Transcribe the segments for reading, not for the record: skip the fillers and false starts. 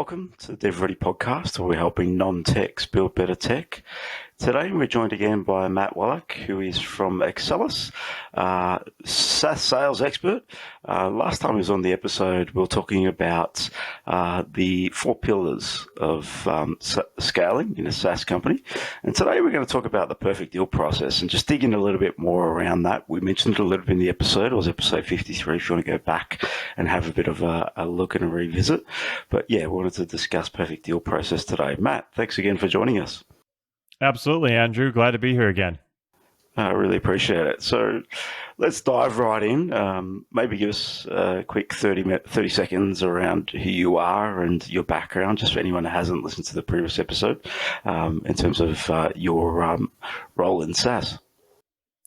Welcome to the DevReady Podcast, where we're helping non-techs build better tech. Today, we're joined again by Matt Wolach, who is from Excelis, SaaS sales expert. Last time he was on the episode, we were talking about the 4 pillars of scaling in a SaaS company. And today, we're going to talk about the perfect deal process and just dig in a little bit more around that. We mentioned it a little bit in the episode. It was episode 53 if you want to go back and have a bit of a look and a revisit. But yeah, we wanted to discuss perfect deal process today. Matt, thanks again for joining us. Absolutely, Andrew. Glad to be here again. I really appreciate it. So let's dive right in. Maybe give us a quick 30 seconds around who you are and your background, just for anyone who hasn't listened to the previous episode, in terms of your role in SaaS.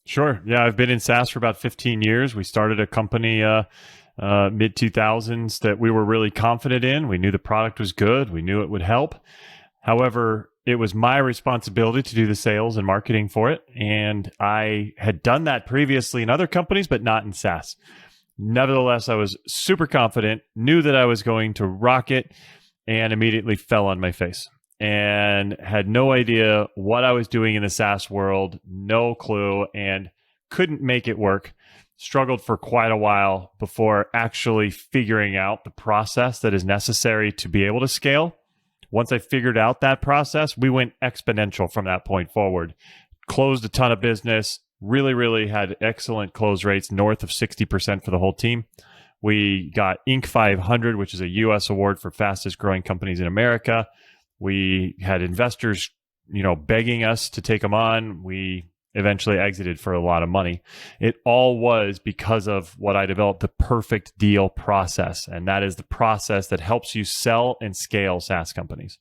Sure. Yeah, I've been in SaaS for about 15 years. We started a company mid-2000s that we were really confident in. We knew the product was good. We knew it would help. However, it was my responsibility to do the sales and marketing for it. And I had done that previously in other companies, but not in SaaS. Nevertheless, I was super confident, knew that I was going to rock it, and immediately fell on my face and had no idea what I was doing in the SaaS world, no clue, and couldn't make it work. Struggled for quite a while before actually figuring out the process that is necessary to be able to scale. Once I figured out that process, we went exponential from that point forward. Closed a ton of business, really had excellent close rates, north of 60% for the whole team. We got Inc. 500, which is a U.S. award for fastest growing companies in America. We had investors, begging us to take them on. We eventually exited for a lot of money. It all was because of what I developed, the perfect deal process. And that is the process that helps you sell and scale SaaS companies.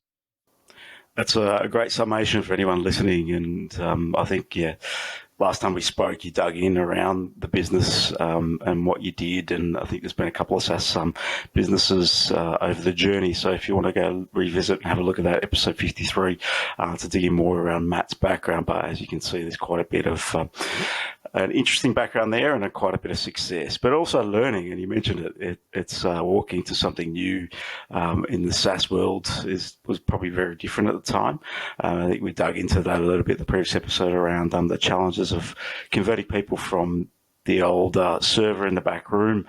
That's a great summation for anyone listening. And I think, last time we spoke, you dug in around the business and what you did. And I think there's been a couple of SaaS businesses over the journey. So if you want to go revisit and have a look at that episode 53 to dig in more around Matt's background. But as you can see, there's quite a bit of an interesting background there and quite a bit of success, but also learning. And you mentioned it's walking to something new in the SaaS world was probably very different at the time. I think we dug into that a little bit in the previous episode around the challenges of converting people from the old server in the back room,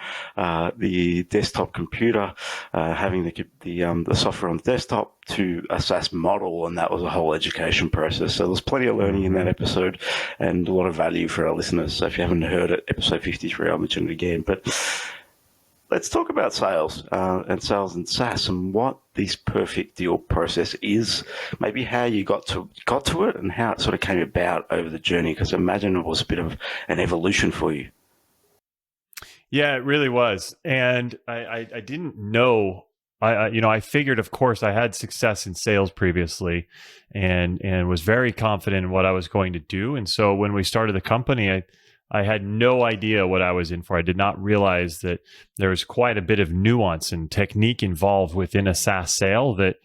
the desktop computer, having the software on the desktop to a SaaS model, and that was a whole education process. So there's plenty of learning in that episode and a lot of value for our listeners. So if you haven't heard it, episode 53, I'll mention it again. But let's talk about sales and SaaS and what this perfect deal process is, maybe how you got to it and how it sort of came about over the journey, because I imagine it was a bit of an evolution for you. Yeah, it really was. And I didn't know, I figured, of course, I had success in sales previously and was very confident in what I was going to do. And so when we started the company, I had no idea what I was in for. I did not realize that there was quite a bit of nuance and technique involved within a SaaS sale that,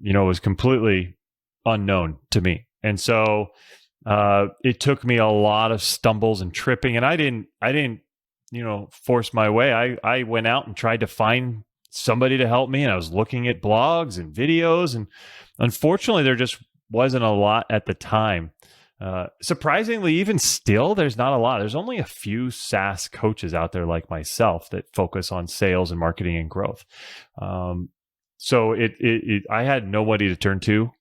was completely unknown to me. And so it took me a lot of stumbles and tripping, and I didn't, force my way. I went out and tried to find somebody to help me, and I was looking at blogs and videos, and unfortunately, there just wasn't a lot at the time. Surprisingly, even still, there's not a lot. There's only a few SaaS coaches out there like myself that focus on sales and marketing and growth. So I had nobody to turn to.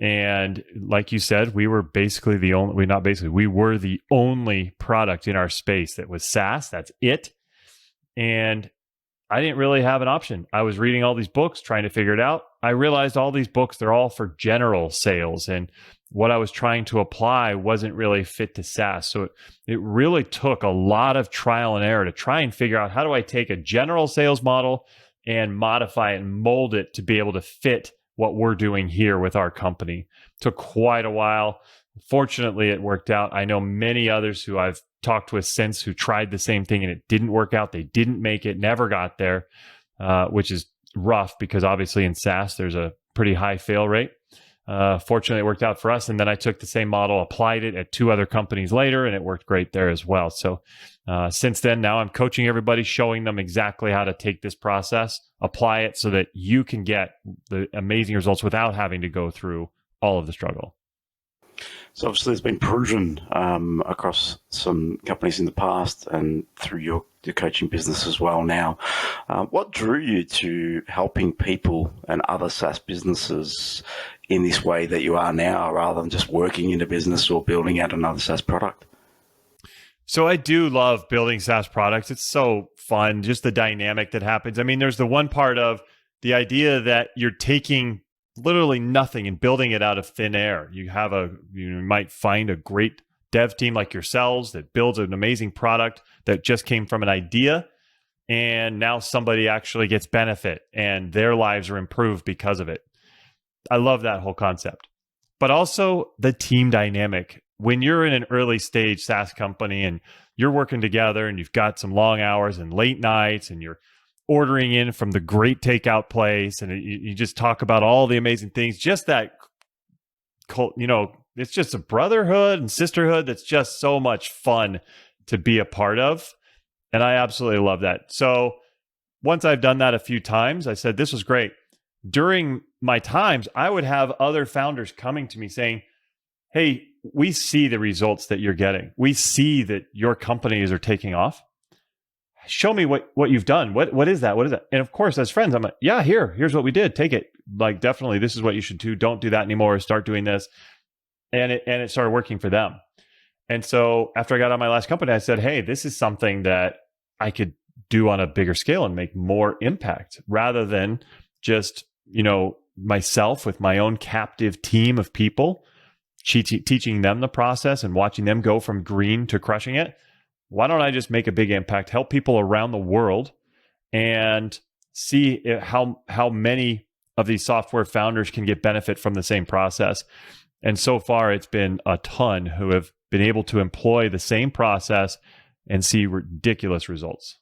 And like you said, we were basically we were the only product in our space that was SaaS. That's it. And I didn't really have an option. I was reading all these books, trying to figure it out. I realized all these books, they're all for general sales. And what I was trying to apply wasn't really fit to SaaS. So it really took a lot of trial and error to try and figure out, how do I take a general sales model and modify it and mold it to be able to fit what we're doing here with our company. Took quite a while. Fortunately, it worked out. I know many others who I've talked with since who tried the same thing and it didn't work out. They didn't make it, never got there, which is rough because obviously in SaaS, there's a pretty high fail rate. Fortunately, it worked out for us. And then I took the same model, applied it at 2 other companies later, and it worked great there as well. So since then, now I'm coaching everybody, showing them exactly how to take this process, apply it so that you can get the amazing results without having to go through all of the struggle. So obviously it's been proven across some companies in the past and through your coaching business as well now. What drew you to helping people and other SaaS businesses in this way that you are now, rather than just working in a business or building out another SaaS product? So I do love building SaaS products. It's so fun, just the dynamic that happens. I mean, there's the one part of the idea that you're taking literally nothing and building it out of thin air. You might find a great dev team like yourselves that builds an amazing product that just came from an idea, and now somebody actually gets benefit and their lives are improved because of it. I love that whole concept. But also the team dynamic. When you're in an early stage SaaS company and you're working together and you've got some long hours and late nights and you're ordering in from the great takeout place, and you just talk about all the amazing things, just that, it's just a brotherhood and sisterhood that's just so much fun to be a part of. And I absolutely love that. So once I've done that a few times, I said, this was great. During my times, I would have other founders coming to me saying, hey, we see the results that you're getting. We see that your companies are taking off. Show me what you've done. What is that? What is that? And of course, as friends, I'm like, yeah, here's what we did. Take it. Like, definitely, this is what you should do. Don't do that anymore. Start doing this. And it started working for them. And so after I got on my last company, I said, hey, this is something that I could do on a bigger scale and make more impact, rather than just, myself with my own captive team of people, teaching them the process and watching them go from green to crushing it. Why don't I just make a big impact, help people around the world, and see how many of these software founders can get benefit from the same process? And so far, it's been a ton who have been able to employ the same process and see ridiculous results.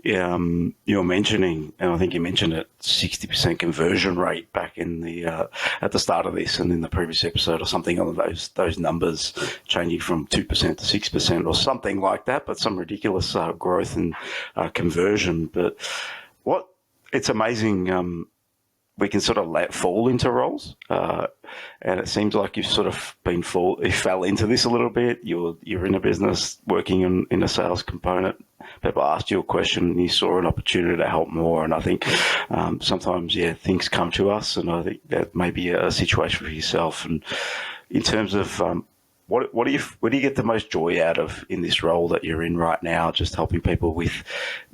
Yeah, you're mentioning, and I think you mentioned it, 60% conversion rate back in the at the start of this and in the previous episode, or something on those numbers, changing from 2% to 6% or something like that, but some ridiculous growth and conversion. But it's amazing. We can sort of let fall into roles, and it seems like you've sort of you fell into this a little bit. You're in a business working in a sales component. People asked you a question and you saw an opportunity to help more. And I think sometimes, things come to us, and I think that may be a situation for yourself. And in terms of what do you get the most joy out of in this role that you're in right now, just helping people with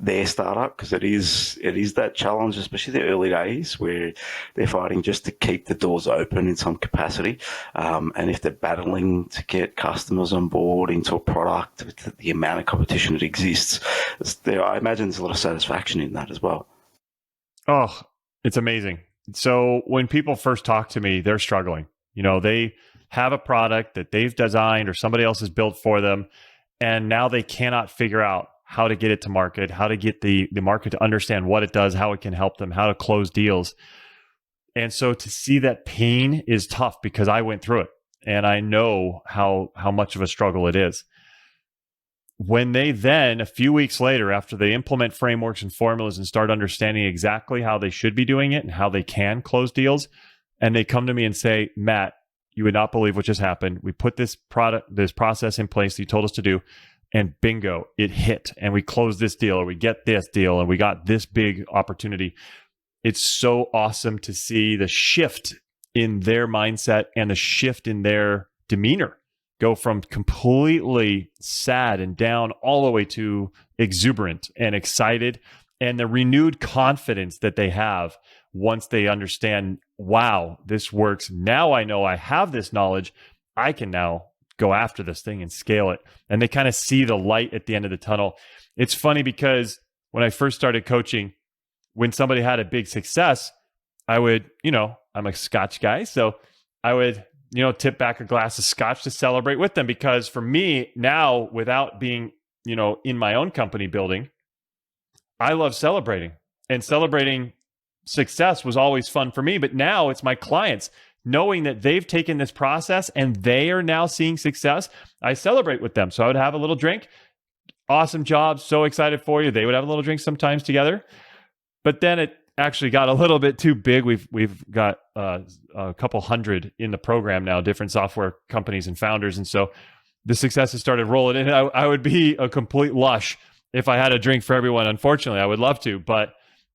their startup? Because it is that challenge, especially the early days, where they're fighting just to keep the doors open in some capacity. And if they're battling to get customers on board into a product, with the amount of competition that exists, I imagine there's a lot of satisfaction in that as well. Oh, it's amazing. So when people first talk to me, they're struggling. They have a product that they've designed or somebody else has built for them, and now they cannot figure out how to get it to market, how to get the market to understand what it does, how it can help them, how to close deals. And so to see that pain is tough, because I went through it and I know how much of a struggle it is. When they then, a few weeks later, after they implement frameworks and formulas and start understanding exactly how they should be doing it and how they can close deals, and they come to me and say, Matt, you would not believe what just happened. We put this process in place that you told us to do, and bingo, it hit. And we closed this deal, or we get this deal, and we got this big opportunity. It's so awesome to see the shift in their mindset and the shift in their demeanor go from completely sad and down all the way to exuberant and excited, and the renewed confidence that they have once they understand, wow, this works. Now I know I have this knowledge. I can now go after this thing and scale it. And they kind of see the light at the end of the tunnel. It's funny because when I first started coaching, when somebody had a big success, I would, I'm a Scotch guy. So I would, tip back a glass of Scotch to celebrate with them. Because for me now, without being, in my own company building, I love celebrating, and celebrating success was always fun for me. But now it's my clients. knowing that they've taken this process and they are now seeing success, I celebrate with them. So I would have a little drink. Awesome job. So excited for you. They would have a little drink sometimes together. But then it actually got a little bit too big. We've got a couple hundred in the program now, different software companies and founders. And so the successes started rolling in. I would be a complete lush if I had a drink for everyone. Unfortunately, I would love to, but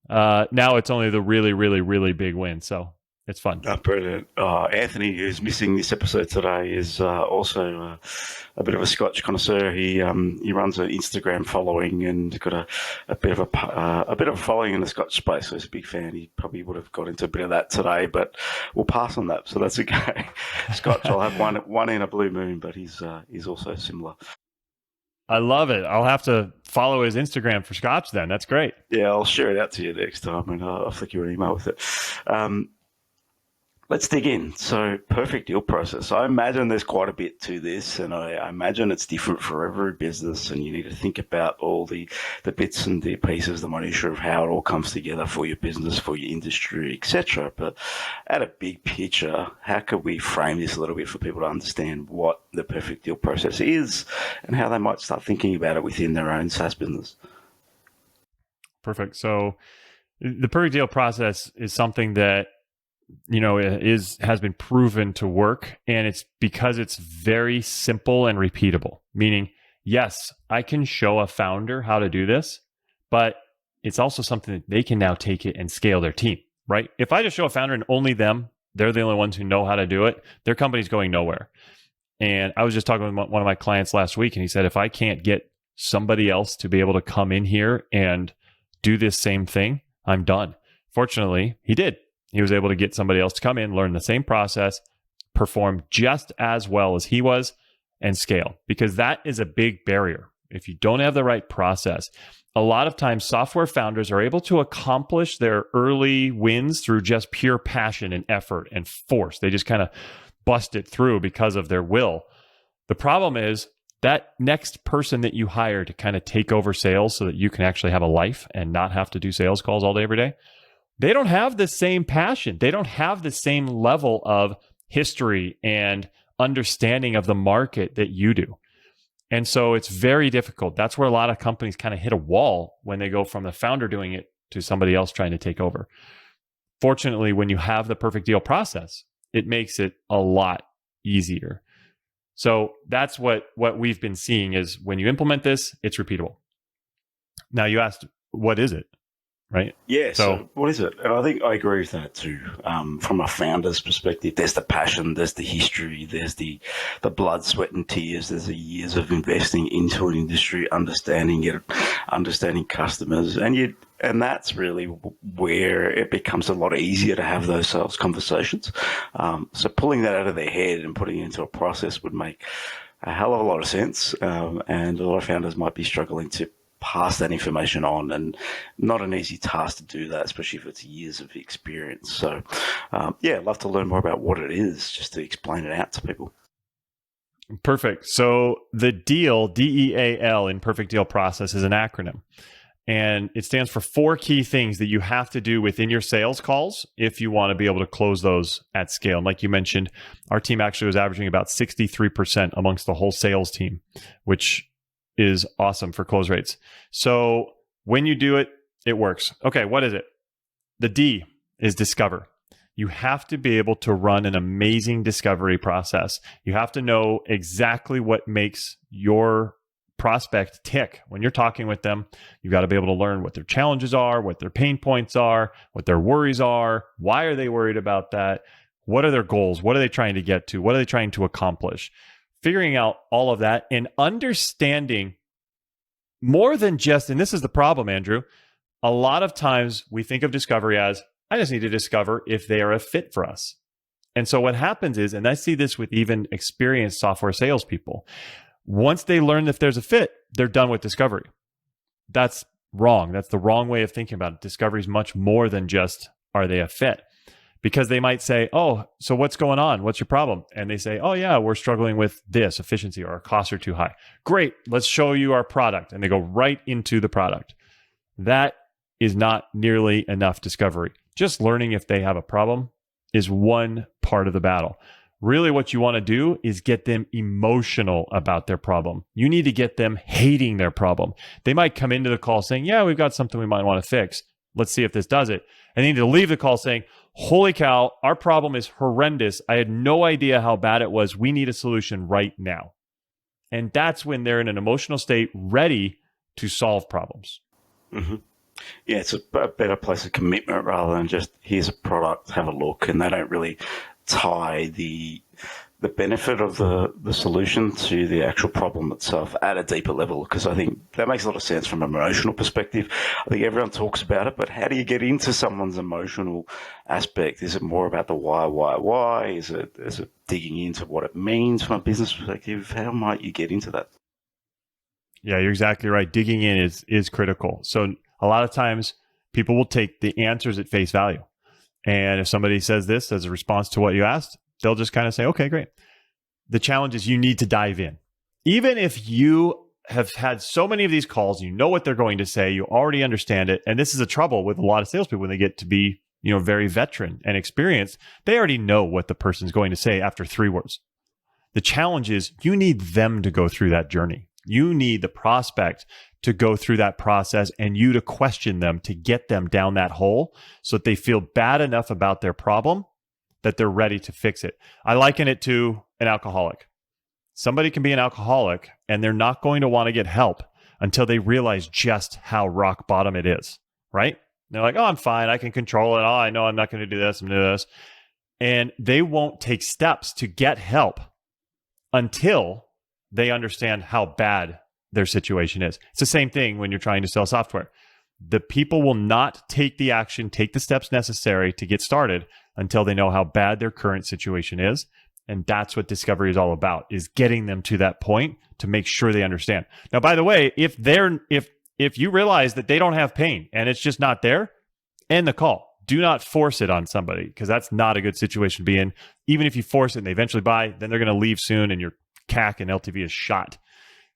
now it's only the really, really, really big win. So it's fun. Brilliant. Anthony, who's missing this episode today, is also a bit of a Scotch connoisseur. He runs an Instagram following and got a bit of a following in the Scotch space. So he's a big fan. He probably would have got into a bit of that today, but we'll pass on that. So that's okay. Scotch, I'll have one in a blue moon, but he's also similar. I love it. I'll have to follow his Instagram for Scotch then. That's great. Yeah, I'll share it out to you next time, and I'll flick you an email with it. Let's dig in. So, perfect deal process. I imagine there's quite a bit to this, and I imagine it's different for every business, and you need to think about all the bits and the pieces, the minutiae of how it all comes together for your business, for your industry, etc. But at a big picture, how could we frame this a little bit for people to understand what the perfect deal process is and how they might start thinking about it within their own SaaS business? Perfect. So, the perfect deal process is something that has been proven to work, and it's because it's very simple and repeatable. Meaning, yes, I can show a founder how to do this, but it's also something that they can now take it and scale their team, right? If I just show a founder and only them, they're the only ones who know how to do it, their company's going nowhere. And I was just talking with one of my clients last week, and he said, if I can't get somebody else to be able to come in here and do this same thing, I'm done. Fortunately, he did. He was able to get somebody else to come in, learn the same process, perform just as well as he was, and scale. Because that is a big barrier. If you don't have the right process, a lot of times software founders are able to accomplish their early wins through just pure passion and effort and force. They just kind of bust it through because of their will. The problem is that next person that you hire to kind of take over sales so that you can actually have a life and not have to do sales calls all day, every day, they don't have the same passion. They don't have the same level of history and understanding of the market that you do. And so it's very difficult. That's where a lot of companies kind of hit a wall when they go from the founder doing it to somebody else trying to take over. Fortunately, when you have the perfect deal process, it makes it a lot easier. So that's what we've been seeing is when you implement this, it's repeatable. Now you asked, what is it? Right? Yeah, so what is it? And I think I agree with that too. From a founder's perspective, there's the passion, there's the history, there's the blood, sweat and tears, there's the years of investing into an industry, understanding it, understanding customers, and that's really where it becomes a lot easier to have those sales conversations. So pulling that out of their head and putting it into a process would make a hell of a lot of sense, and a lot of founders might be struggling to pass that information on, and not an easy task to do that, especially if it's years of experience. So, I'd love to learn more about what it is, just to explain it out to people. Perfect. So the deal, DEAL in Perfect Deal Process is an acronym, and it stands for 4 key things that you have to do within your sales calls if you want to be able to close those at scale. And like you mentioned, our team actually was averaging about 63% amongst the whole sales team, which is awesome for close rates. So when you do it, it works. Okay, what is it? The D is discover. You have to be able to run an amazing discovery process. You have to know exactly what makes your prospect tick. When you're talking with them, you've got to be able to learn what their challenges are, what their pain points are, what their worries are. Why are they worried about that? What are their goals? What are they trying to get to? What are they trying to accomplish? Figuring out all of that and understanding more than just, and this is the problem, Andrew, a lot of times we think of discovery as, I just need to discover if they are a fit for us. And so what happens is, and I see this with even experienced software salespeople, once they learn if there's a fit, they're done with discovery. That's wrong. That's the wrong way of thinking about it. Discovery is much more than just, are they a fit? Because they might say, oh, so what's going on? What's your problem? And they say, oh yeah, we're struggling with this efficiency, or our costs are too high. Great, let's show you our product. And they go right into the product. That is not nearly enough discovery. Just learning if they have a problem is one part of the battle. Really, what you want to do is get them emotional about their problem. You need to get them hating their problem. They might come into the call saying, yeah, we've got something we might want to fix. Let's see if this does it. And they need to leave the call saying, holy cow, our problem is horrendous. I had no idea how bad it was. We need a solution right now. And that's when they're in an emotional state ready to solve problems. Mm-hmm. Yeah, it's a better place of commitment rather than just, here's a product, have a look. And they don't really tie the benefit of the solution to the actual problem itself at a deeper level, because I think that makes a lot of sense from an emotional perspective. I think everyone talks about it, but how do you get into someone's emotional aspect? Is it more about the why? Is it digging into what it means from a business perspective? How might you get into that? Yeah, you're exactly right. Digging in is critical. So a lot of times people will take the answers at face value. And if somebody says this as a response to what you asked, they'll just kind of say, okay, great. The challenge is you need to dive in. Even if you have had so many of these calls, you know what they're going to say, you already understand it. And this is a trouble with a lot of salespeople when they get to be, very veteran and experienced. They already know what the person's going to say after 3 words. The challenge is you need them to go through that journey. You need the prospect to go through that process and you to question them to get them down that hole so that they feel bad enough about their problem that they're ready to fix it. I liken it to an alcoholic. Somebody can be an alcoholic and they're not going to want to get help until they realize just how rock bottom it is, right? They're like, oh, I'm fine. I can control it. Oh, I know I'm not going to do this. I'm going to do this. And they won't take steps to get help until they understand how bad their situation is. It's the same thing when you're trying to sell software. The people will not take the action, take the steps necessary to get started until they know how bad their current situation is. And that's what discovery is all about, is getting them to that point to make sure they understand. Now, by the way, if you realize that they don't have pain and it's just not there, end the call. Do not force it on somebody, because that's not a good situation to be in. Even if you force it and they eventually buy, then they're going to leave soon and your CAC and LTV is shot.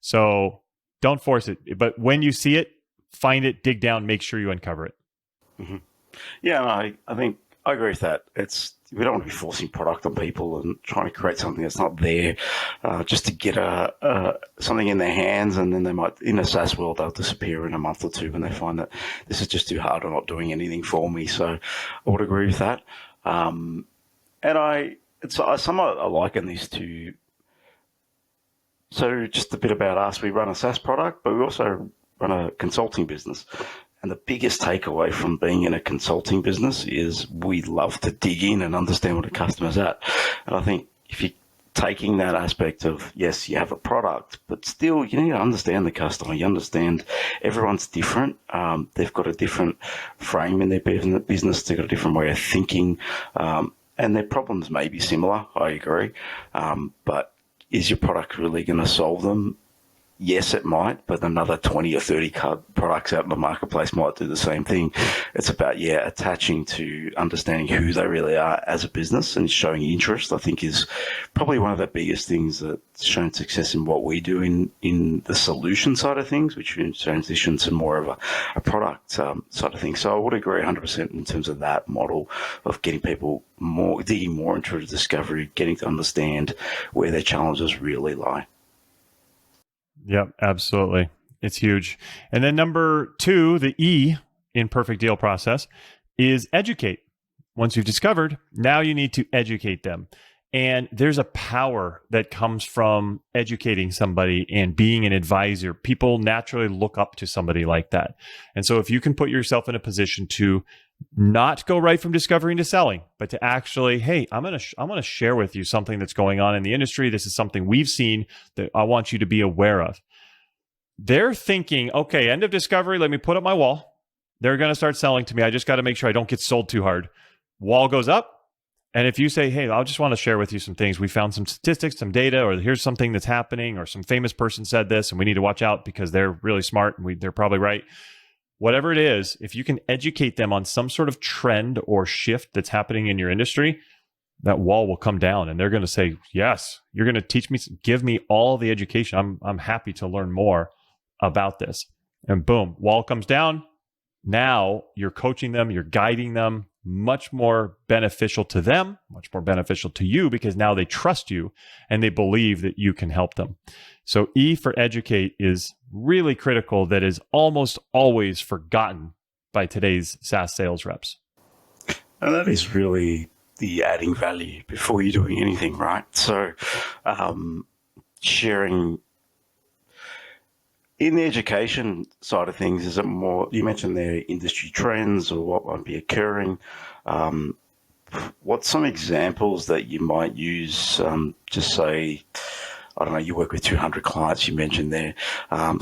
So don't force it. But when you see it, find it, dig down, make sure you uncover it. Mm-hmm. Yeah, no, I think I agree with that. We don't want to be forcing product on people and trying to create something that's not there just to get something in their hands, and then they might, in a SaaS world, they'll disappear in a month or two when they find that this is just too hard or not doing anything for me. So I would agree with that. And I somewhat liken this to, so just a bit about us. We run a SaaS product, but we also run a consulting business. And the biggest takeaway from being in a consulting business is we love to dig in and understand what a customer's at. And I think if you're taking that aspect of, yes, you have a product, but still you need to understand the customer. You understand everyone's different. They've got a different frame in their business. They've got a different way of thinking. And their problems may be similar, I agree. But is your product really going to solve them? Yes, it might, but another 20 or 30 products out in the marketplace might do the same thing. It's about, attaching to understanding who they really are as a business and showing interest, I think, is probably one of the biggest things that's shown success in what we do in the solution side of things, which transitions to more of a product side of things. So I would agree 100% in terms of that model of getting people digging more into the discovery, getting to understand where their challenges really lie. Yep, absolutely. It's huge. And then number 2, the E in perfect deal process, is educate. Once you've discovered, now you need to educate them. And there's a power that comes from educating somebody and being an advisor. People naturally look up to somebody like that. And so if you can put yourself in a position to not go right from discovery into selling, but to actually, hey, I'm going to share with you something that's going on in the industry. This is something we've seen that I want you to be aware of. They're thinking, okay, end of discovery, let me put up my wall. They're going to start selling to me. I just got to make sure I don't get sold too hard. Wall goes up. And if you say, hey, I just want to share with you some things. We found some statistics, some data, or here's something that's happening, or some famous person said this, and we need to watch out because they're really smart and they're probably right. Whatever it is, if you can educate them on some sort of trend or shift that's happening in your industry, that wall will come down and they're going to say, yes, you're going to teach me, give me all the education. I'm happy to learn more about this. And boom, wall comes down. Now you're coaching them, you're guiding them. much more beneficial to them, much more beneficial to you, because now they trust you and they believe that you can help them. So E for educate is really critical, that is almost always forgotten by today's SaaS sales reps. And that is really the adding value before you're doing anything, right? So sharing in the education side of things, is it more, you mentioned there industry trends or what might be occurring. What's some examples that you might use? Just say, I don't know, you work with 200 clients, you mentioned there.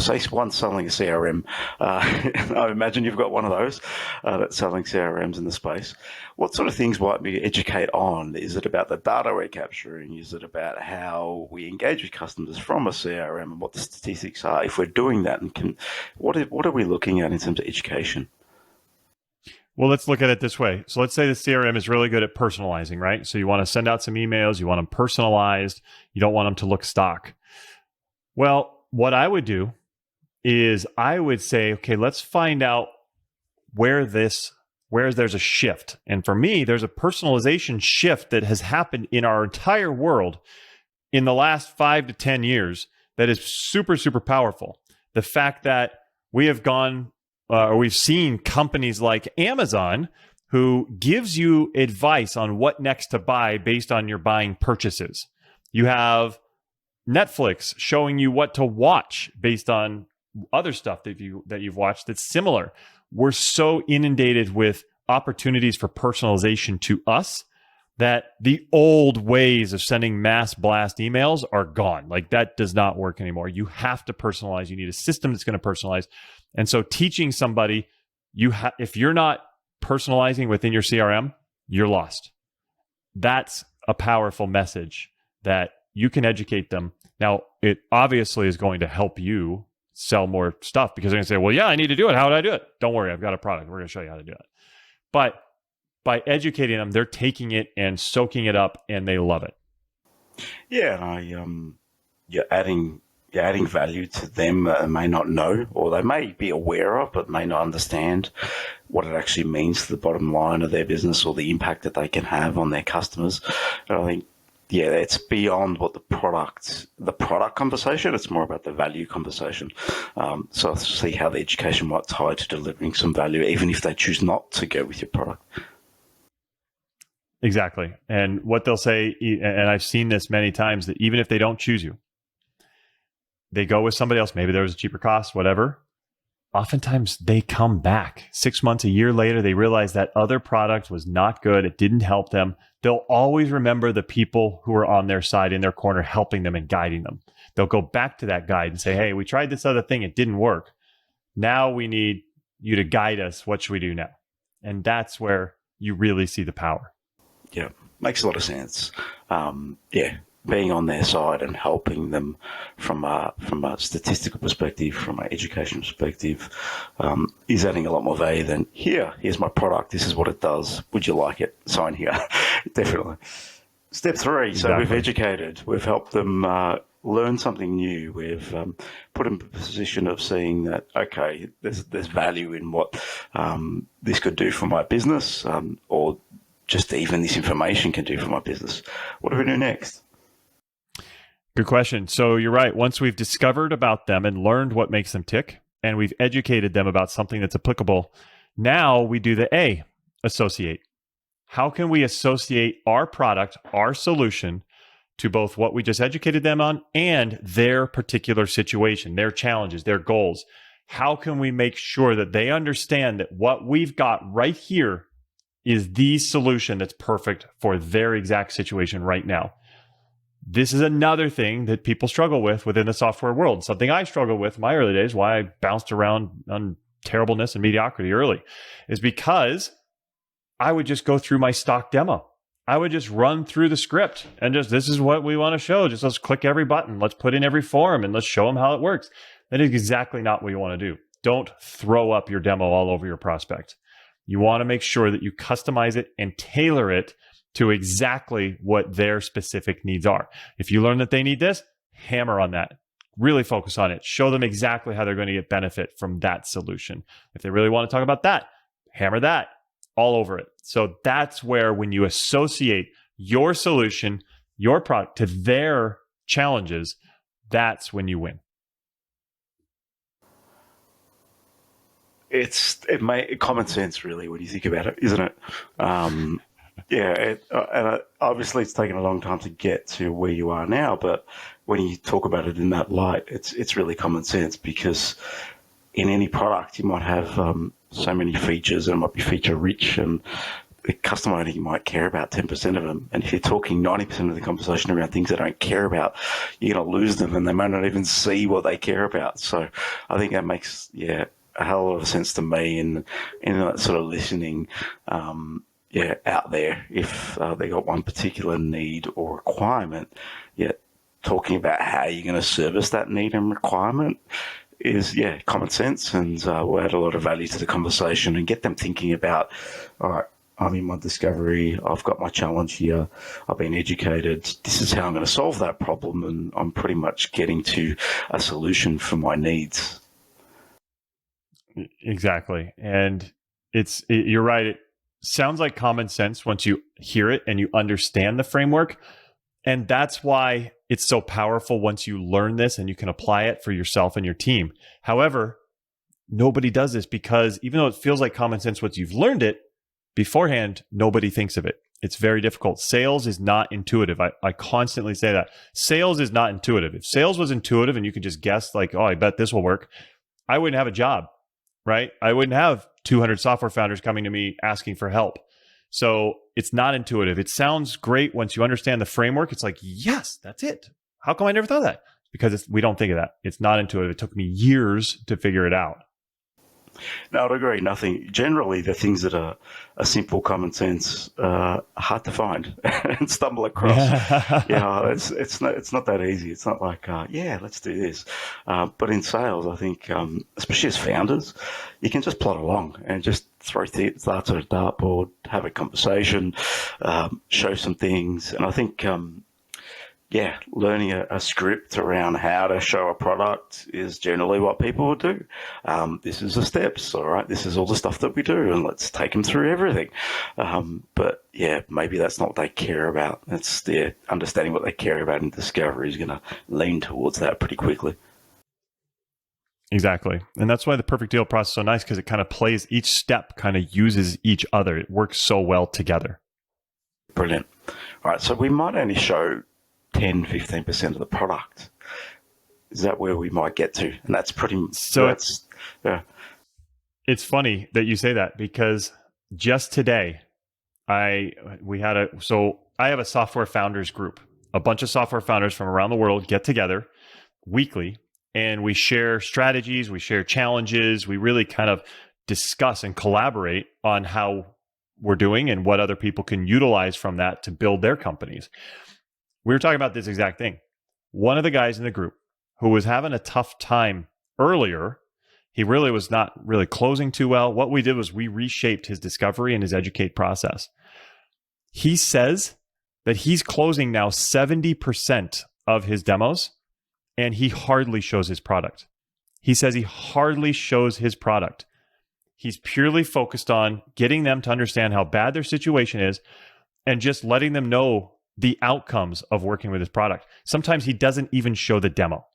Say one's selling a CRM. I imagine you've got one of those that's selling CRMs in the space. What sort of things might we educate on? Is it about the data we're capturing? Is it about how we engage with customers from a CRM and what the statistics are? If we're doing that, and what are we looking at in terms of education? Well, let's look at it this way. So let's say the CRM is really good at personalizing, right? So you want to send out some emails, you want them personalized, you don't want them to look stock. Well, what I would do is I would say, okay, let's find out where there's a shift. And for me, there's a personalization shift that has happened in our entire world in the last 5 to 10 years that is super, super powerful. The fact that we have gone we've seen companies like Amazon, who gives you advice on what next to buy based on your buying purchases. You have Netflix showing you what to watch based on other stuff that you've watched that's similar. We're so inundated with opportunities for personalization to us that the old ways of sending mass blast emails are gone. Like, that does not work anymore. You have to personalize. You need a system that's going to personalize. And so teaching somebody, if you're not personalizing within your CRM, you're lost. That's a powerful message that you can educate them. Now, it obviously is going to help you sell more stuff, because they're going to say, well, yeah, I need to do it. How would I do it? Don't worry, I've got a product. We're going to show you how to do it. But by educating them, they're taking it and soaking it up, and they love it. Yeah, you're adding value to them that they may not know, or they may be aware of, but may not understand what it actually means to the bottom line of their business or the impact that they can have on their customers. And I think, yeah, it's beyond what the product conversation. It's more about the value conversation. So I see how the education might tie to delivering some value, even if they choose not to go with your product. Exactly. And what they'll say, and I've seen this many times, that even if they don't choose you, they go with somebody else. Maybe there was a cheaper cost, whatever. Oftentimes they come back 6 months, a year later. They realize that other product was not good. It didn't help them. They'll always remember the people who are on their side, in their corner, helping them and guiding them. They'll go back to that guide and say, hey, we tried this other thing. It didn't work. Now we need you to guide us. What should we do now? And that's where you really see the power. Yeah, makes a lot of sense. Being on their side and helping them from a statistical perspective, from an education perspective, is adding a lot more value than, here's my product, this is what it does, would you like it? Sign here. Definitely. Step 3, Exactly. So we've educated, we've helped them learn something new, we've put them in a position of seeing that, okay, there's value in what this could do for my business, or just even this information can do for my business. What do we do next? Good question. So you're right. Once we've discovered about them and learned what makes them tick, and we've educated them about something that's applicable, now we do the A, associate. How can we associate our product, our solution, to both what we just educated them on and their particular situation, their challenges, their goals? How can we make sure that they understand that what we've got right here is the solution that's perfect for their exact situation right now? This is another thing that people struggle with within the software world. Something I struggled with in my early days, why I bounced around on terribleness and mediocrity early, is because I would just go through my stock demo. I would just run through the script and this is what we want to show. Just let's click every button. Let's put in every form and let's show them how it works. That is exactly not what you want to do. Don't throw up your demo all over your prospect. You want to make sure that you customize it and tailor it to exactly what their specific needs are. If you learn that they need this, hammer on that. Really focus on it. Show them exactly how they're going to get benefit from that solution. If they really want to talk about that, hammer that. all over it. So that's where when you associate your solution, your product to their challenges, that's when you win. It's common sense, really, when you think about it, isn't it? Obviously it's taken a long time to get to where you are now, but when you talk about it in that light, it's really common sense, because in any product you might have so many features, and it might be feature rich, and the customer only might care about 10% of them. And if you're talking 90% of the conversation around things they don't care about, you're going to lose them, and they may not even see what they care about. So I think that makes, a hell of a sense to me in that sort of listening, out there. If they got one particular need or requirement, talking about how you're going to service that need and requirement is, common sense, and will add a lot of value to the conversation and get them thinking about, all right, I'm in my discovery, I've got my challenge here, I've been educated, this is how I'm going to solve that problem, and I'm pretty much getting to a solution for my needs. Exactly. And you're right. It sounds like common sense once you hear it and you understand the framework. And that's why it's so powerful once you learn this and you can apply it for yourself and your team. However, nobody does this, because even though it feels like common sense once you've learned it beforehand, nobody thinks of it. It's very difficult. Sales is not intuitive. I constantly say that. Sales is not intuitive. If sales was intuitive and you could just guess like, oh, I bet this will work, I wouldn't have a job. Right? I wouldn't have 200 software founders coming to me asking for help. So it's not intuitive. It sounds great once you understand the framework. It's like, yes, that's it. How come I never thought of that? Because we don't think of that. It's not intuitive. It took me years to figure it out. No, I'd agree. Nothing. Generally, the things that are simple, common sense, hard to find and stumble across. It's not that easy. It's not like, let's do this. But in sales, I think, especially as founders, you can just plod along and just throw darts at a dartboard, have a conversation, show some things, and I think. Learning a script around how to show a product is generally what people will do. This is the steps, all right? This is all the stuff that we do, and let's take them through everything. But maybe that's not what they care about. It's understanding what they care about in discovery is going to lean towards that pretty quickly. Exactly. And that's why the perfect deal process is so nice, because it kind of plays, each step kind of uses each other. It works so well together. Brilliant. All right, so we might only show 10, 15% of the product. Is that where we might get to? And that's pretty much... So it's funny that you say that, because just today, I have a software founders group. A bunch of software founders from around the world get together weekly, and we share strategies, we share challenges, we really kind of discuss and collaborate on how we're doing and what other people can utilize from that to build their companies. We were talking about this exact thing. One of the guys in the group who was having a tough time earlier, he really was not really closing too well. What we did was we reshaped his discovery and his educate process. He says that he's closing now 70% of his demos, and he hardly shows his product. He says he hardly shows his product. He's purely focused on getting them to understand how bad their situation is and just letting them know the outcomes of working with his product. Sometimes he doesn't even show the demo.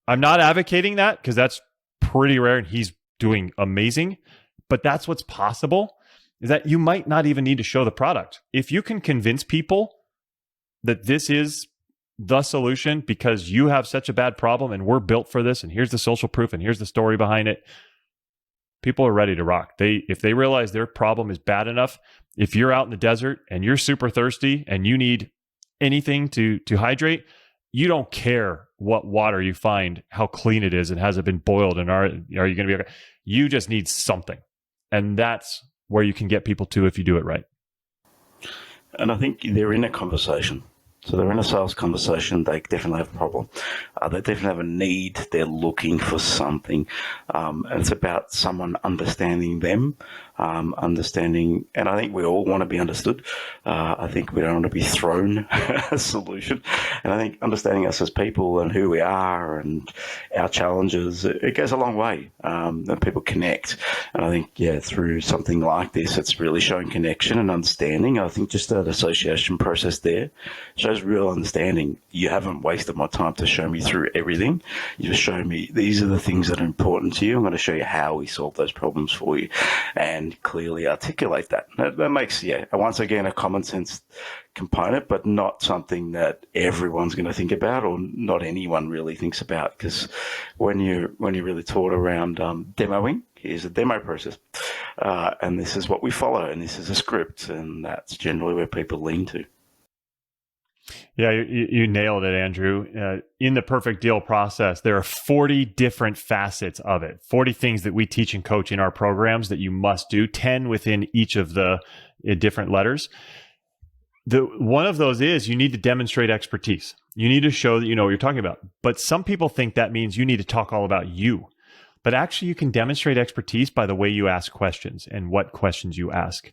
I'm not advocating that, because that's pretty rare and he's doing amazing, but that's what's possible, is that you might not even need to show the product. If you can convince people that this is the solution because you have such a bad problem and we're built for this, and here's the social proof and here's the story behind it, people are ready to rock. If they realize their problem is bad enough, if you're out in the desert and you're super thirsty and you need anything to hydrate, you don't care what water you find, how clean it is, and has it been boiled, and are you going to be okay? You just need something. And that's where you can get people to if you do it right. And I think they're in a conversation. So they're in a sales conversation. They definitely have a problem. They definitely have a need. They're looking for something. And it's about someone understanding them, understanding. And I think we all want to be understood. I think we don't want to be thrown a solution. And I think understanding us as people and who we are and our challenges, it goes a long way. And people connect. And I think, through something like this, it's really showing connection and understanding. I think just that association process there shows real understanding. You haven't wasted my time to show me through everything. You just show me these are the things that are important to you. I'm going to show you how we solve those problems for you and clearly articulate that. That makes, once again, a common sense component, but not something that everyone's going to think about or not anyone really thinks about. Because when you're really taught around demoing, here's a demo process, and this is what we follow, and this is a script, and that's generally where people lean to. Yeah, you nailed it, Andrew. In the perfect deal process, there are 40 different facets of it, 40 things that we teach and coach in our programs that you must do, 10 within each of the different letters. One of those is you need to demonstrate expertise. You need to show that you know what you're talking about. But some people think that means you need to talk all about you. But actually, you can demonstrate expertise by the way you ask questions and what questions you ask.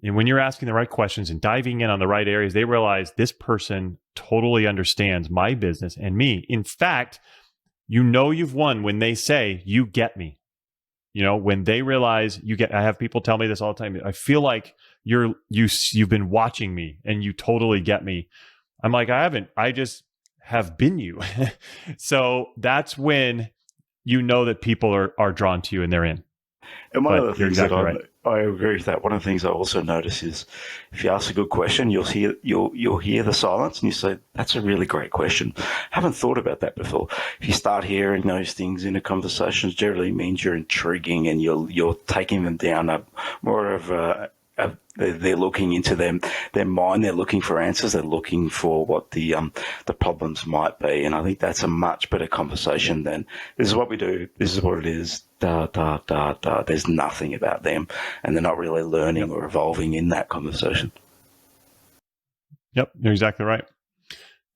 And when you're asking the right questions and diving in on the right areas, they realize this person totally understands my business and me. In fact, you've won when they say, you get me. When they realize I have people tell me this all the time. I feel like you've been watching me and you totally get me. I'm like, I haven't, I just have been you. So that's when you know that people are drawn to you and they're in. And one of the things I agree with that. One of the things I also notice is if you ask a good question, you'll hear the silence and you say, that's a really great question. Haven't thought about that before. If you start hearing those things in a conversation, it generally means you're intriguing and you're taking them down more of they're looking into their mind. They're looking for answers. They're looking for what the problems might be. And I think that's a much better conversation than this is what we do. This is what it is. There's nothing about them, and they're not really learning or evolving in that conversation. Yep, you're exactly right.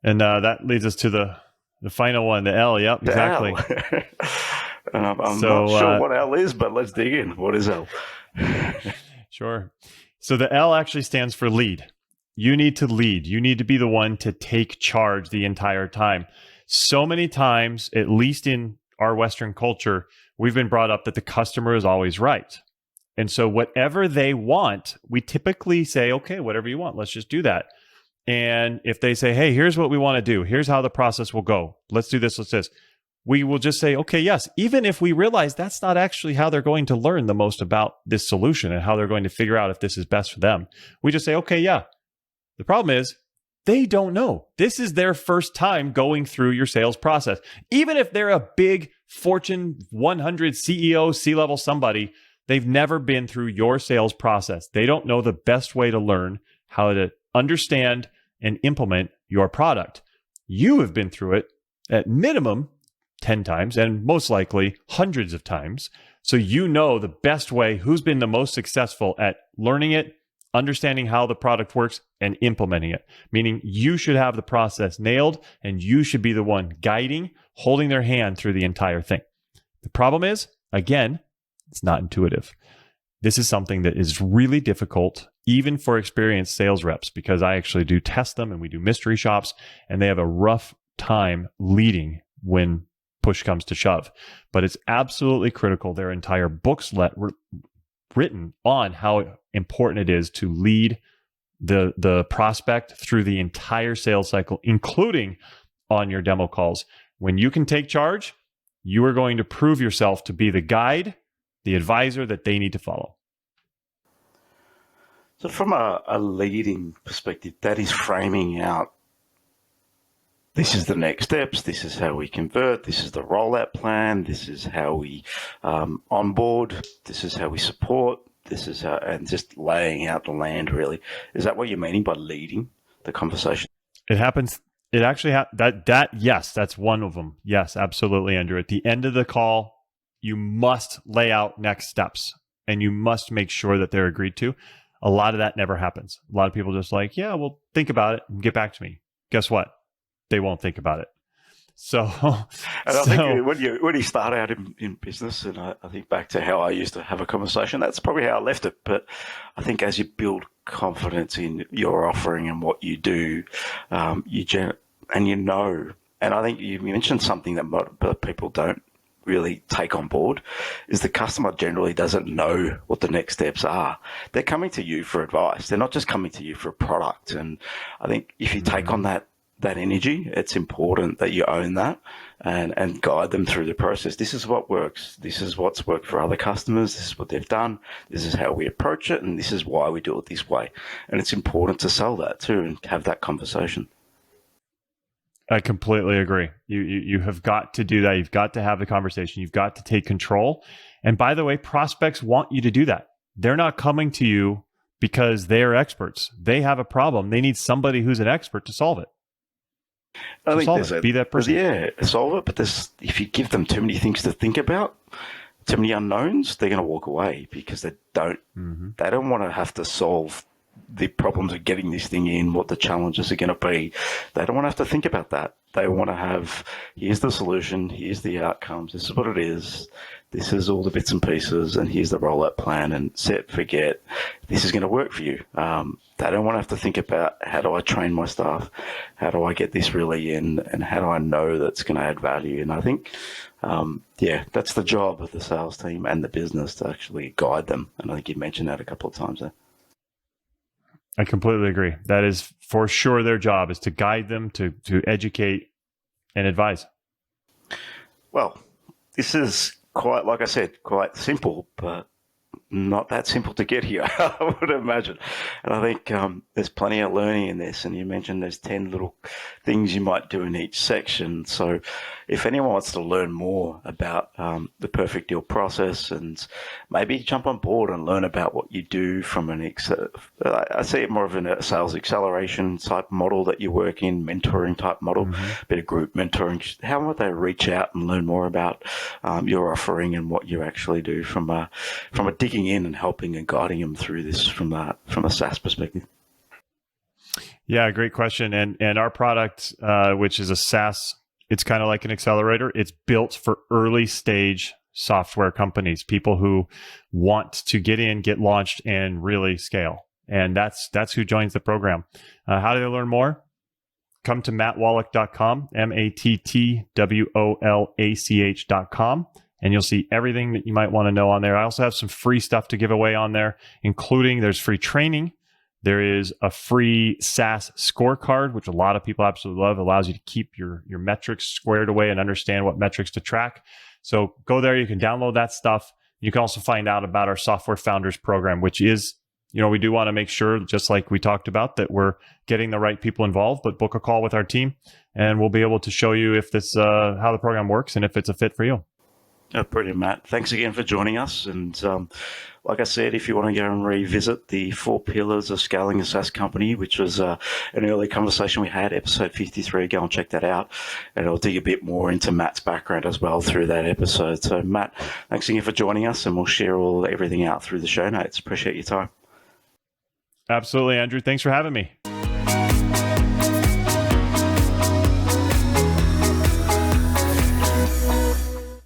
And that leads us to the final one, the L. Yep, exactly. And I'm not sure what L is, but let's dig in. What is L? Sure. So the L actually stands for lead. You need to lead. You need to be the one to take charge the entire time. So many times, at least in our Western culture, we've been brought up that the customer is always right. And so whatever they want, we typically say, okay, whatever you want, let's just do that. And if they say, hey, here's what we want to do. Here's how the process will go. Let's do this, let's do this. We will just say, okay, yes, even if we realize that's not actually how they're going to learn the most about this solution and how they're going to figure out if this is best for them. We just say, okay, yeah. The problem is they don't know. This is their first time going through your sales process. Even if they're a big Fortune 100 CEO, C-level somebody, they've never been through your sales process. They don't know the best way to learn how to understand and implement your product. You have been through it at minimum 10 times and most likely hundreds of times. So you know the best way, who's been the most successful at learning it, understanding how the product works, and implementing it. Meaning you should have the process nailed and you should be the one guiding, holding their hand through the entire thing. The problem is, again, it's not intuitive. This is something that is really difficult, even for experienced sales reps, because I actually do test them and we do mystery shops, and they have a rough time leading when push comes to shove. But it's absolutely critical. There are entire books written on how important it is to lead the prospect through the entire sales cycle, including on your demo calls. When you can take charge, you are going to prove yourself to be the guide, the advisor that they need to follow. So from a leading perspective, that is framing out, this is the next steps, this is how we convert, this is the rollout plan, this is how we onboard, this is how we support, this is how, and just laying out the land, really. Is that what you're meaning by leading the conversation? It happens. It actually yes, that's one of them. Yes, absolutely, Andrew. At the end of the call, you must lay out next steps and you must make sure that they're agreed to. A lot of that never happens. A lot of people just like, yeah, well, think about it and get back to me. guess what? They won't think about it. So, and I think when you start out in business, and I think back to how I used to have a conversation, that's probably how I left it. But I think as you build confidence in your offering and what you do, and I think you mentioned something that people don't really take on board, is the customer generally doesn't know what the next steps are. They're coming to you for advice. They're not just coming to you for a product. And I think if you take on that energy, it's important that you own that and guide them through the process. This is what works. This is what's worked for other customers. This is what they've done. This is how we approach it. And this is why we do it this way. And it's important to sell that too and have that conversation. I completely agree. You have got to do that. You've got to have the conversation. You've got to take control. And by the way, prospects want you to do that. They're not coming to you because they are experts. They have a problem. They need somebody who's an expert to solve it. I think be that person. Yeah, solve it. But if you give them too many things to think about, too many unknowns, they're going to walk away because they don't want to have to solve the problems of getting this thing in, what the challenges are going to be. They don't want to have to think about that. They want to have, here's the solution, here's the outcomes, this is what it is, this is all the bits and pieces, and here's the rollout plan, and set, forget, this is going to work for you. They don't want to have to think about, how do I train my staff? How do I get this really in? And how do I know that's going to add value? And I think, that's the job of the sales team and the business to actually guide them. And I think you mentioned that a couple of times there. I completely agree. That is for sure their job, is to guide them, to educate and advise. Well, this is quite, like I said, quite simple, but not that simple to get here, I would imagine. And I think there's plenty of learning in this. And you mentioned there's 10 little things you might do in each section. So if anyone wants to learn more about the perfect deal process and maybe jump on board and learn about what you do from I see it more of a sales acceleration type model that you work in, mentoring type model, bit of group mentoring. How might they reach out and learn more about your offering and what you actually do from a digging in and helping and guiding them through this from a SaaS perspective? Yeah, great question. And our product, which is a SaaS, it's kind of like an accelerator. It's built for early stage software companies, people who want to get in, get launched, and really scale. And that's who joins the program. How do they learn more? Come to mattwolach.com, mattwolach.com. And you'll see everything that you might want to know on there. I also have some free stuff to give away on there, including there's free training. There is a free SaaS scorecard, which a lot of people absolutely love. It allows you to keep your metrics squared away and understand what metrics to track. So go there. You can download that stuff. You can also find out about our Software Founders program, which is, we do want to make sure, just like we talked about, that we're getting the right people involved, but book a call with our team and we'll be able to show you if this, how the program works and if it's a fit for you. Brilliant, Matt. Thanks again for joining us. And like I said, if you want to go and revisit the 4 pillars of scaling a SaaS company, which was an early conversation we had, episode 53, go and check that out. And I'll dig a bit more into Matt's background as well through that episode. So, Matt, thanks again for joining us, and we'll share everything out through the show notes. Appreciate your time. Absolutely, Andrew. Thanks for having me.